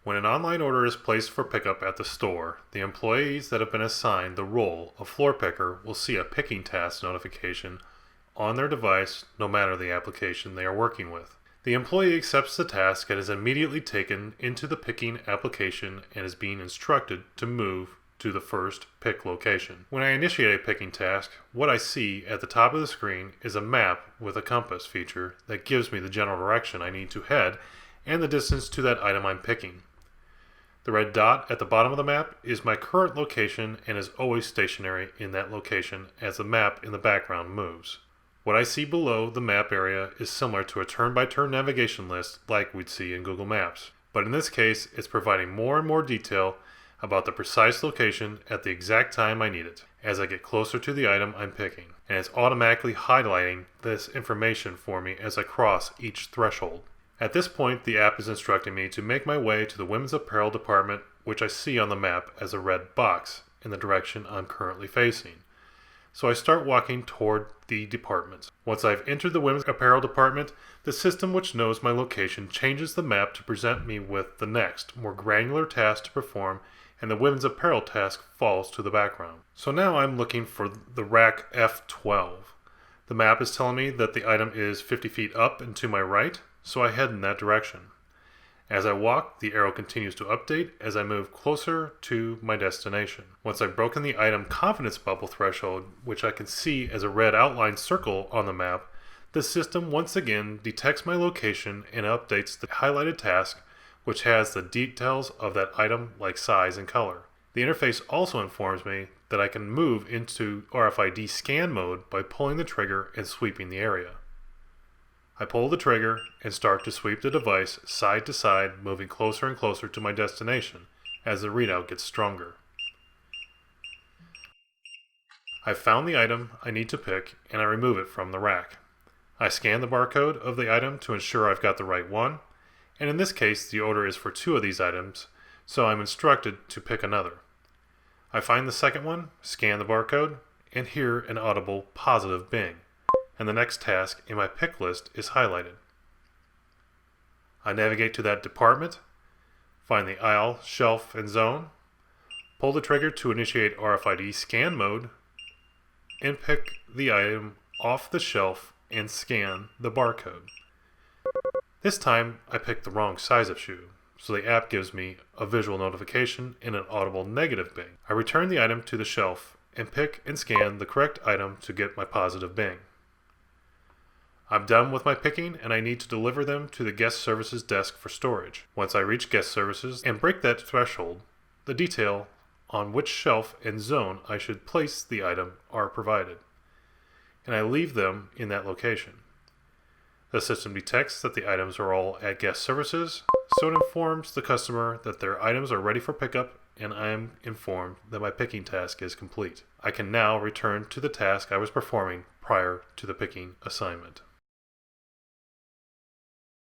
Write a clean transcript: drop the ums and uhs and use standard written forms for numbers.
When an online order is placed for pickup at the store, the employees that have been assigned the role of floor picker will see a picking task notification on their device no matter the application they are working with. The employee accepts the task and is immediately taken into the picking application and is being instructed to move to the first pick location. When I initiate a picking task, what I see at the top of the screen is a map with a compass feature that gives me the general direction I need to head and the distance to that item I'm picking. The red dot at the bottom of the map is my current location and is always stationary in that location as the map in the background moves. What I see below the map area is similar to a turn-by-turn navigation list like we'd see in Google Maps, but in this case it's providing more and more detail about the precise location at the exact time I need it as I get closer to the item I'm picking, and it's automatically highlighting this information for me as I cross each threshold. At this point, the app is instructing me to make my way to the women's apparel department, which I see on the map as a red box in the direction I'm currently facing. So I start walking toward the department. Once I've entered the women's apparel department, the system which knows my location changes the map to present me with the next, more granular task to perform, and the women's apparel task falls to the background. So now I'm looking for the rack F12. The map is telling me that the item is 50 feet up and to my right, so I head in that direction. As I walk, the arrow continues to update as I move closer to my destination. Once I've broken the item confidence bubble threshold, which I can see as a red outlined circle on the map, the system once again detects my location and updates the highlighted task, which has the details of that item like size and color. The interface also informs me that I can move into RFID scan mode by pulling the trigger and sweeping the area. I pull the trigger and start to sweep the device side to side, moving closer and closer to my destination as the readout gets stronger. I've found the item I need to pick and I remove it from the rack. I scan the barcode of the item to ensure I've got the right one, and in this case the order is for 2 of these items, so I'm instructed to pick another. I find the second one, scan the barcode, and hear an audible positive bing, and the next task in my pick list is highlighted. I navigate to that department, find the aisle, shelf, and zone, pull the trigger to initiate RFID scan mode, and pick the item off the shelf and scan the barcode. This time I picked the wrong size of shoe, so the app gives me a visual notification and an audible negative bing. I return the item to the shelf and pick and scan the correct item to get my positive bing. I'm done with my picking and I need to deliver them to the guest services desk for storage. Once I reach guest services and break that threshold, the detail on which shelf and zone I should place the item are provided, and I leave them in that location. The system detects that the items are all at guest services, so it informs the customer that their items are ready for pickup, and I am informed that my picking task is complete. I can now return to the task I was performing prior to the picking assignment.